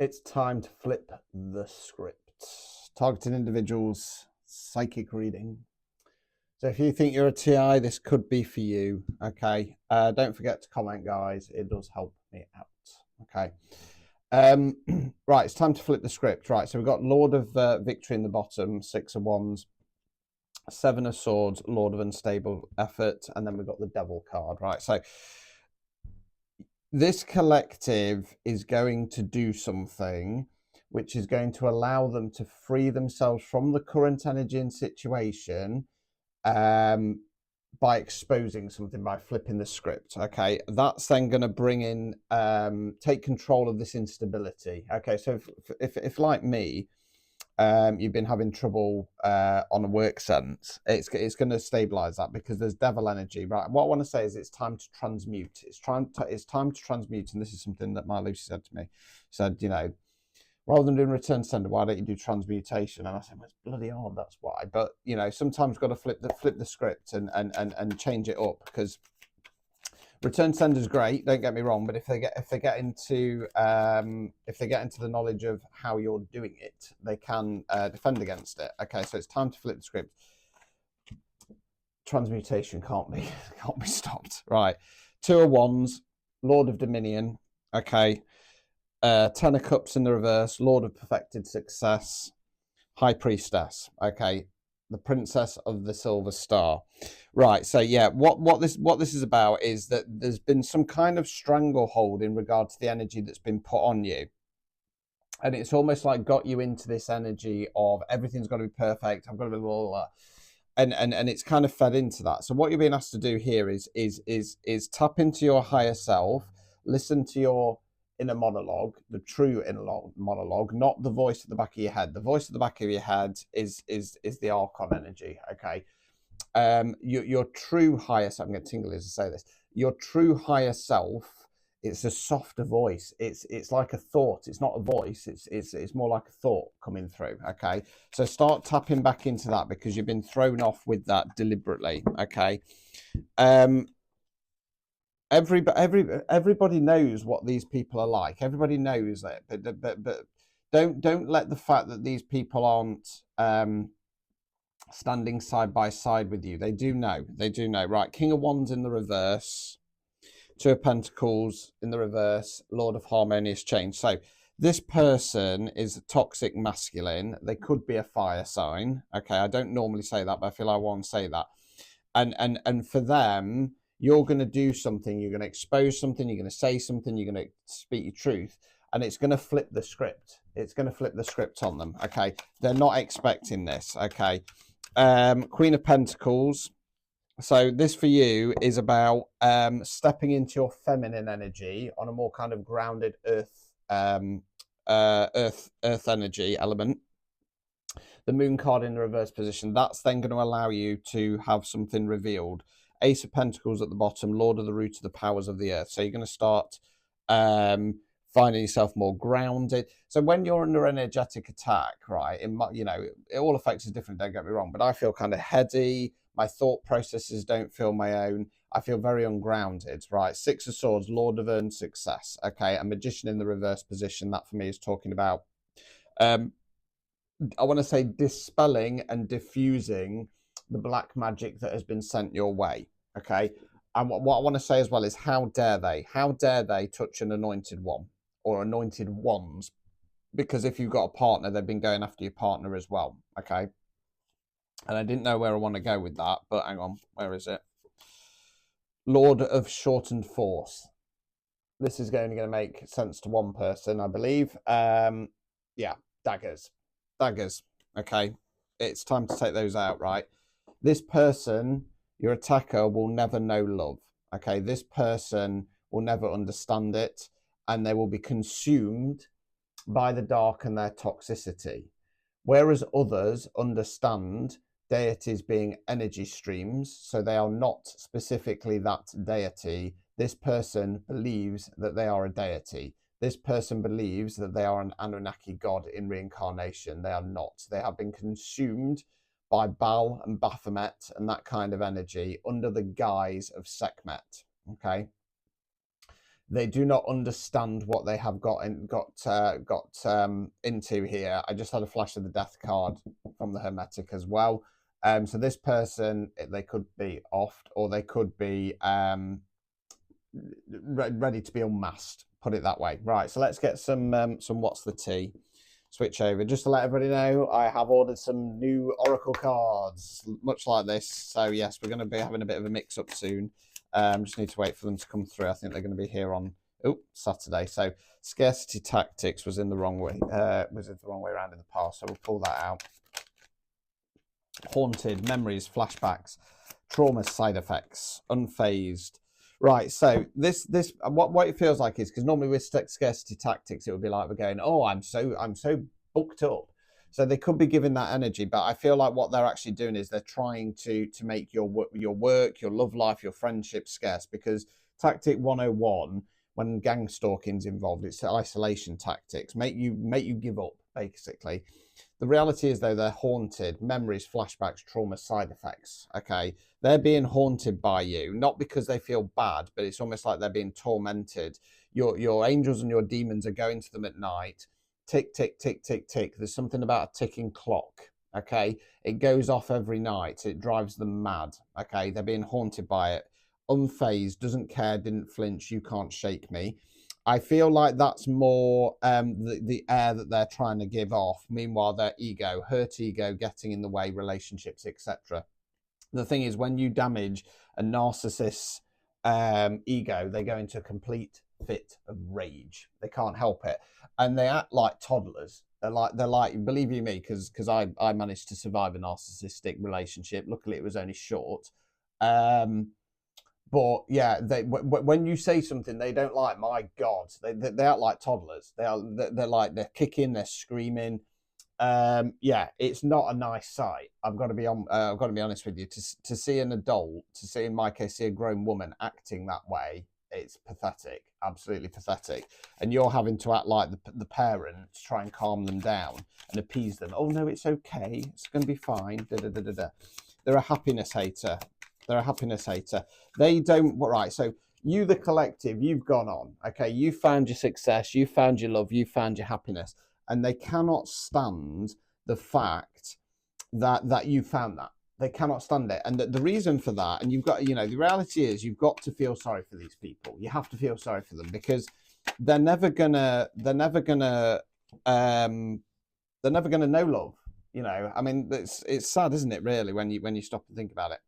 It's time to flip the script. Targeting individuals, psychic reading. So if you think you're a TI, this could be for you. Okay. Don't forget to comment, guys. It does help me out. Okay. Right, it's time to flip the script. Right, so we've got Lord of Victory in the bottom, 6 of Wands, 7 of Swords, Lord of Unstable Effort, and then we've got the Devil card. Right, so this collective is going to do something which is going to allow them to free themselves from the current energy and situation by exposing something, by flipping the script. Okay, that's then going to bring in, take control of this instability. Okay, so if like me, you've been having trouble on a work sense, it's going to stabilize that because there's devil energy, right? What I want to say is it's time to transmute. It's time to transmute, and this is something that my Lucy said to me. She said, you know, rather than doing return sender, why don't you do transmutation? And I said, well, it's bloody hard, that's why. But you know, sometimes got to flip the script and change it up, because return sender is great, don't get me wrong, but if they get into the knowledge of how you're doing it, they can defend against it. Okay, so it's time to flip the script. Transmutation can't be stopped. Right, 2 of Wands, Lord of Dominion. Okay, 10 of Cups in the reverse, Lord of Perfected Success, High Priestess. Okay, the Princess of the Silver Star. Right, so yeah, what this is about is that there's been some kind of stranglehold in regard to the energy that's been put on you, and it's almost like got you into this energy of everything's got to be perfect, I've got to be blah, blah, blah. And it's kind of fed into that. So what you're being asked to do here is tap into your higher self, listen to your inner monologue, the true inner monologue, not the voice at the back of your head. The voice at the back of your head is the Archon energy. Okay, your true higher self. I'm getting tingly as I say this. Your true higher self. It's a softer voice. It's like a thought. It's not a voice. It's more like a thought coming through. Okay, so start tapping back into that, because you've been thrown off with that deliberately. Okay. Everybody knows what these people are like. Everybody knows it, but don't let the fact that these people aren't standing side by side with you. They do know. Right, King of Wands in the reverse, 2 of Pentacles in the reverse, Lord of Harmonious Change. So this person is a toxic masculine. They could be a fire sign. Okay, I don't normally say that, but I feel I want to say that. And for them, you're going to do something, you're going to expose something, you're going to say something, you're going to speak your truth, and it's going to flip the script. It's going to flip the script on them. Okay, they're not expecting this. Okay, Queen of Pentacles. So this for you is about stepping into your feminine energy on a more kind of grounded earth energy element. The Moon card in the reverse position, that's then going to allow you to have something revealed. Ace of Pentacles at the bottom, Lord of the Root of the powers of the earth. So you're going to start finding yourself more grounded. So when you're under energetic attack, right, you know, it all affects us different, don't get me wrong, but I feel kind of heady. My thought processes don't feel my own. I feel very ungrounded, right? 6 of Swords, Lord of Earned Success. Okay, a Magician in the reverse position. That for me is talking about, I want to say, dispelling and diffusing the black magic that has been sent your way. Okay, and what I want to say as well is, how dare they touch an anointed one or anointed ones? Because if you've got a partner, they've been going after your partner as well. Okay, and I didn't know where I want to go with that, but hang on, where is it? Lord of Shortened Force. This is only going to make sense to one person, I believe. Yeah, daggers. Okay, it's time to take those out. Right, this person, your attacker, will never know love. Okay, this person will never understand it, and they will be consumed by the dark and their toxicity, whereas others understand deities being energy streams, so they are not specifically that deity. This person believes that they are a deity. This person believes that they are an Anunnaki god in reincarnation. They are not. They have been consumed by Baal and Baphomet and that kind of energy under the guise of Sekhmet. Okay. They do not understand what they have got into here. I just had a flash of the death card from the Hermetic as well. So this person, they could be offed, or they could be ready to be unmasked. Put it that way. Right. So let's get some what's the tea. Switch over. Just to let everybody know, I have ordered some new Oracle cards, much like this. So yes, we're going to be having a bit of a mix-up soon. Just need to wait for them to come through. I think they're going to be here on Saturday. So scarcity tactics was in the wrong way. Was it the wrong way around in the past? So we'll pull that out. Haunted, memories, flashbacks, trauma, side effects, unfazed. Right, so this what it feels like is, because normally with scarcity tactics it would be like we're going, oh, I'm so booked up. So they could be giving that energy, but I feel like what they're actually doing is they're trying to make your work, your love life, your friendship scarce. Because tactic 101, when gang stalking's involved, it's isolation tactics, make you give up, basically. The reality is, though, they're haunted, memories, flashbacks, trauma, side effects. Okay, they're being haunted by you, not because they feel bad, but it's almost like they're being tormented. Your angels and your demons are going to them at night. Tick, tick, tick, tick, tick. There's something about a ticking clock. Okay, it goes off every night. It drives them mad. Okay, they're being haunted by it. Unfazed, doesn't care, didn't flinch. You can't shake me. I feel like that's more the air that they're trying to give off. Meanwhile, their ego, hurt ego, getting in the way, relationships, etc. The thing is, when you damage a narcissist's ego, they go into a complete fit of rage. They can't help it, and they act like toddlers. They're like, believe you me, because I managed to survive a narcissistic relationship. Luckily, it was only short. But yeah, when you say something they don't like, my God, they act like toddlers. They're kicking, they're screaming. Yeah, it's not a nice sight. I've got to be honest with you. To see an adult, in my case, see a grown woman acting that way, it's pathetic, absolutely pathetic. And you're having to act like the parent to try and calm them down and appease them. Oh no, it's okay. It's going to be fine. They're a happiness hater. They're a happiness hater. They don't, right, so you, the collective, you've gone on, okay? You found your success, you found your love, you found your happiness, and they cannot stand the fact that you found that. They cannot stand it. And the reason for that, and you've got, the reality is you've got to feel sorry for these people. You have to feel sorry for them, because they're never gonna know love. I mean, it's sad, isn't it, really, when you stop and think about it.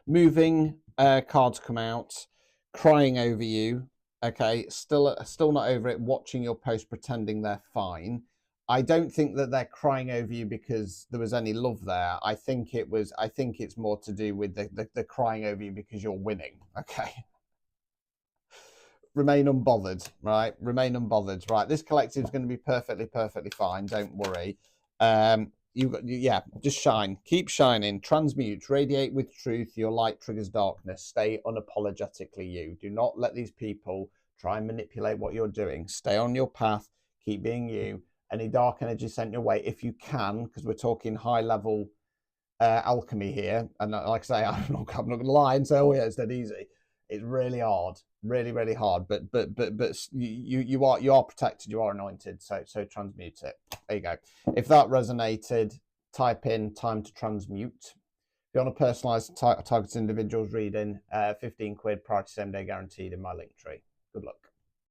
Moving cards come out, crying over you. Okay, still not over it. Watching your post, pretending they're fine. I don't think that they're crying over you because there was any love there. I think it's more to do with the crying over you because you're winning. Okay. Remain unbothered, right? Remain unbothered, right? This collective is going to be perfectly fine. Don't worry. Just shine, keep shining, transmute, radiate with truth. Your light triggers darkness. Stay unapologetically you. Do not let these people try and manipulate what you're doing. Stay on your path, keep being you. Any dark energy sent your way, if you can, because we're talking high level alchemy here, and like I say, I'm not gonna lie and say, oh yeah, it's dead easy. It's really hard, really hard, but you are protected, you are anointed, so transmute it. There you go. If that resonated, type in time to transmute. If you want a personalized targeted individuals reading, 15 quid, priority same day guaranteed in my link tree. Good luck.